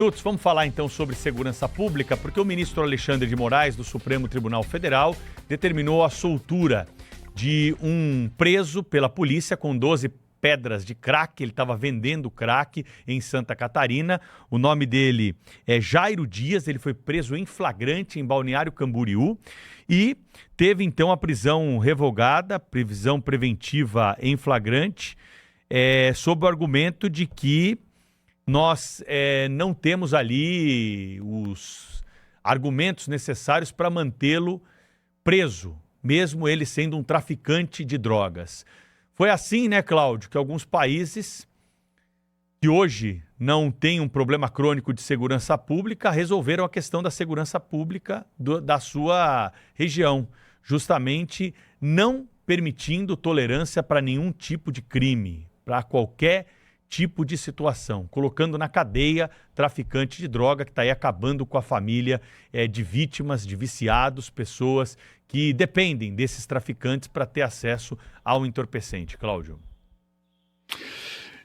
Tuts, vamos falar então sobre segurança pública, porque o ministro Alexandre de Moraes, do Supremo Tribunal Federal, determinou a soltura de um preso pela polícia com 12 pedras de crack. Ele estava vendendo crack em Santa Catarina. O nome dele é Jairo Dias, ele foi preso em flagrante em Balneário Camboriú e teve então a prisão revogada, prisão preventiva em flagrante, sob o argumento de que nós não temos ali os argumentos necessários para mantê-lo preso, mesmo ele sendo um traficante de drogas. Foi assim, né, Cláudio, que alguns países que hoje não têm um problema crônico de segurança pública resolveram a questão da segurança pública da sua região, justamente não permitindo tolerância para nenhum tipo de crime, para qualquer tipo de situação, colocando na cadeia traficante de droga que está aí acabando com a família de vítimas, de viciados, pessoas que dependem desses traficantes para ter acesso ao entorpecente. Cláudio.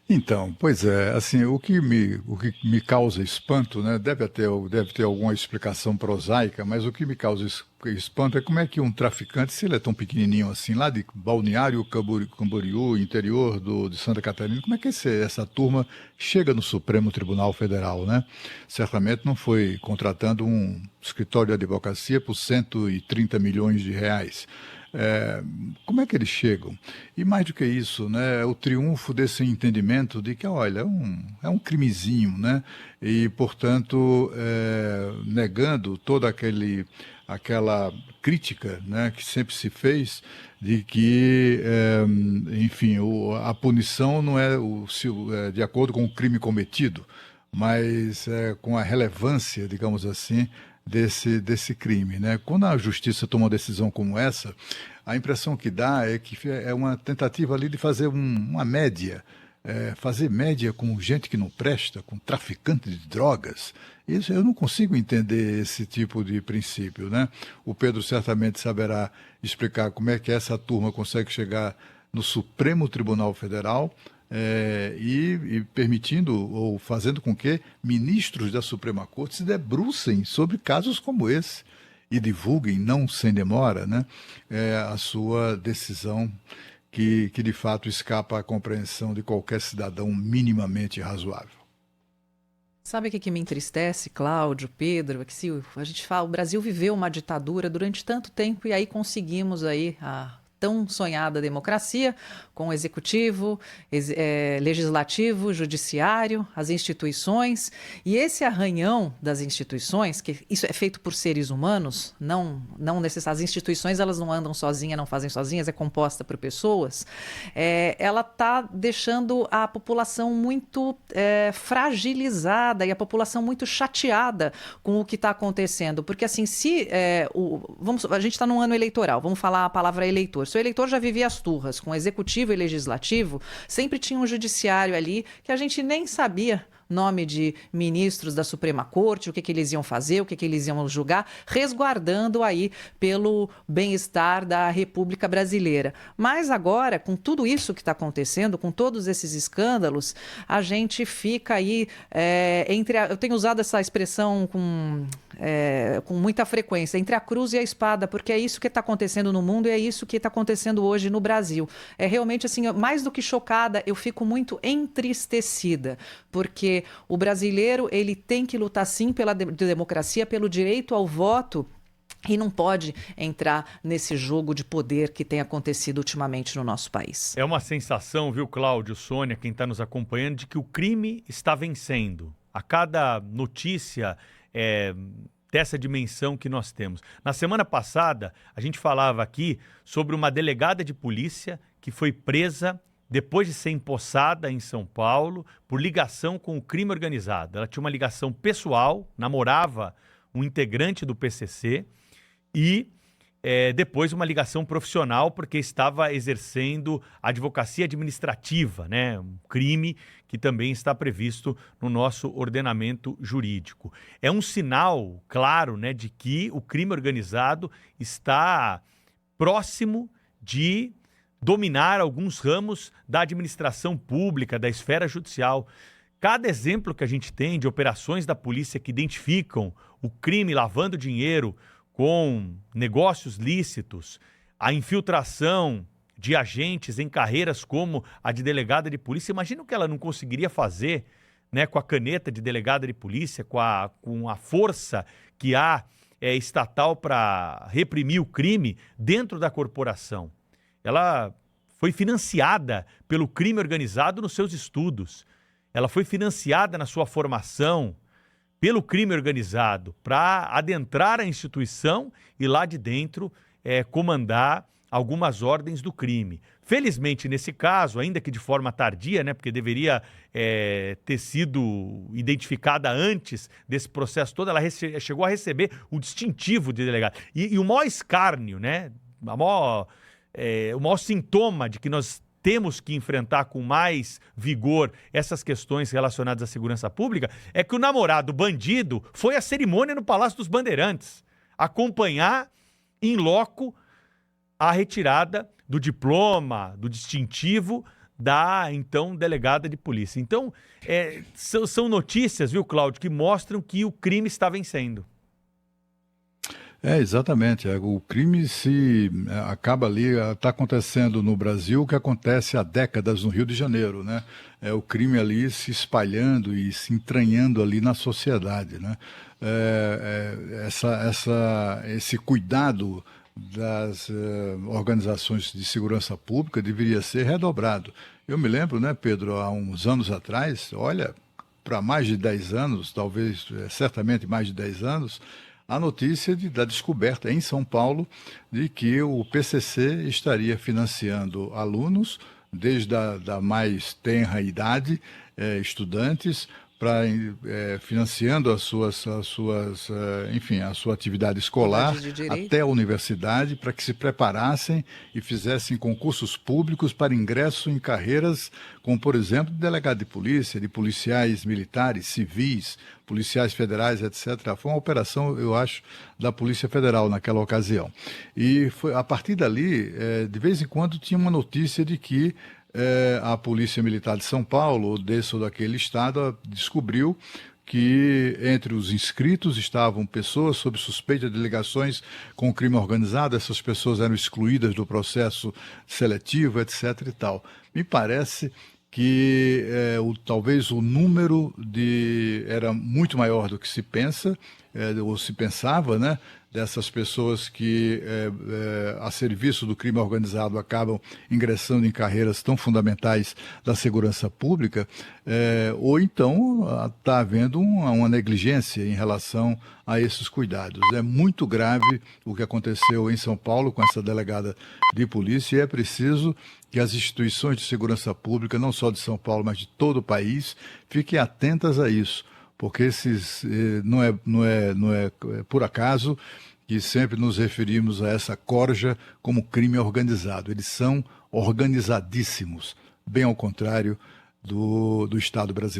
Então, pois é, assim, o que me causa espanto, né, deve ter alguma explicação prosaica, mas o que me causa espanto é como é que um traficante, se ele é tão pequenininho assim, lá de Balneário Camboriú, interior de Santa Catarina, como é que essa turma chega no Supremo Tribunal Federal, né? Certamente não foi contratando um escritório de advocacia por 130 milhões de reais. Como é que eles chegam? E mais do que isso, né, o triunfo desse entendimento de que, olha, é um crimezinho, né? E, portanto, negando toda aquela crítica, né, que sempre se fez de que, enfim, a punição não é de acordo com o crime cometido, mas com a relevância, digamos assim, desse crime, né? Quando a justiça toma uma decisão como essa, a impressão que dá é que é uma tentativa ali de fazer uma média, fazer média com gente que não presta, com traficante de drogas. Isso eu não consigo entender esse tipo de princípio, né? O Pedro certamente saberá explicar como é que essa turma consegue chegar no Supremo Tribunal Federal, e permitindo ou fazendo com que ministros da Suprema Corte se debrucem sobre casos como esse e divulguem, não sem demora, né, a sua decisão que de fato escapa à compreensão de qualquer cidadão minimamente razoável. Sabe o que me entristece, Cláudio, Pedro? É que se a gente fala, o Brasil viveu uma ditadura durante tanto tempo e aí conseguimos aí a tão sonhada democracia, com o executivo, legislativo, judiciário, as instituições, e esse arranhão das instituições, que isso é feito por seres humanos, não necessariamente, as instituições elas não andam sozinhas, não fazem sozinhas, é composta por pessoas, ela está deixando a população muito fragilizada e a população muito chateada com o que está acontecendo, porque assim, a gente está num ano eleitoral, vamos falar a palavra eleitor. Se o eleitor já vivia as turras com executivo e legislativo, sempre tinha um judiciário ali que a gente nem sabia nome de ministros da Suprema Corte, o que eles iam fazer, o que eles iam julgar, resguardando aí pelo bem-estar da República Brasileira. Mas agora, com tudo isso que está acontecendo, com todos esses escândalos, a gente fica aí eu tenho usado essa expressão com muita frequência, entre a cruz e a espada, porque é isso que está acontecendo no mundo e é isso que está acontecendo hoje no Brasil. É realmente assim, mais do que chocada, eu fico muito entristecida, porque o brasileiro ele tem que lutar sim pela democracia, pelo direito ao voto, e não pode entrar nesse jogo de poder que tem acontecido ultimamente no nosso país. É uma sensação, viu, Cláudio, Sônia, quem está nos acompanhando, de que o crime está vencendo. A cada notícia dessa dimensão que nós temos. Na semana passada, a gente falava aqui sobre uma delegada de polícia que foi presa depois de ser empossada em São Paulo por ligação com o crime organizado. Ela tinha uma ligação pessoal, namorava um integrante do PCC e depois uma ligação profissional porque estava exercendo advocacia administrativa, né? Um crime que também está previsto no nosso ordenamento jurídico. É um sinal claro, né, de que o crime organizado está próximo de dominar alguns ramos da administração pública, da esfera judicial. cada exemplo que a gente tem de operações da polícia que identificam o crime lavando dinheiro com negócios lícitos, a infiltração de agentes em carreiras como a de delegada de polícia, imagina o que ela não conseguiria fazer, né, com a caneta de delegada de polícia, com a força que há estatal para reprimir o crime dentro da corporação. Ela foi financiada pelo crime organizado nos seus estudos. Ela foi financiada na sua formação pelo crime organizado para adentrar a instituição e lá de dentro comandar algumas ordens do crime. Felizmente, nesse caso, ainda que de forma tardia, né, porque deveria ter sido identificada antes desse processo todo, ela chegou a receber o distintivo de delegado. E o maior escárnio, né, o maior sintoma de que nós temos que enfrentar com mais vigor essas questões relacionadas à segurança pública é que o namorado bandido foi à cerimônia no Palácio dos Bandeirantes acompanhar in loco a retirada do diploma, do distintivo da, então, delegada de polícia. Então, são notícias, viu, Cláudio, que mostram que o crime está vencendo. Exatamente. O crime acaba ali, está acontecendo no Brasil o que acontece há décadas no Rio de Janeiro, né? O crime ali se espalhando e se entranhando ali na sociedade, né? Esse cuidado das organizações de segurança pública deveria ser redobrado. Eu me lembro, né, Pedro, há uns anos atrás, olha, para mais de 10 anos, talvez, certamente mais de 10 anos, a notícia da descoberta em São Paulo de que o PCC estaria financiando alunos, desde a mais tenra idade, estudantes, financiando enfim, a sua atividade escolar até a universidade, para que se preparassem e fizessem concursos públicos para ingresso em carreiras como, por exemplo, de delegado de polícia, de policiais militares, civis, policiais federais, etc. Foi uma operação, eu acho, da Polícia Federal naquela ocasião. E a partir dali, de vez em quando, tinha uma notícia de que a Polícia Militar de São Paulo, ou desse ou daquele estado, descobriu que entre os inscritos estavam pessoas sob suspeita de ligações com o crime organizado. Essas pessoas eram excluídas do processo seletivo, etc. e tal. Me parece que talvez o número era muito maior do que se pensa, ou se pensava, né? Dessas pessoas que, a serviço do crime organizado, acabam ingressando em carreiras tão fundamentais da segurança pública, ou então está havendo uma negligência em relação a esses cuidados. É muito grave o que aconteceu em São Paulo com essa delegada de polícia, e é preciso que as instituições de segurança pública, não só de São Paulo, mas de todo o país, fiquem atentas a isso, porque não é por acaso que sempre nos referimos a essa corja como crime organizado. Eles são organizadíssimos, bem ao contrário do Estado brasileiro.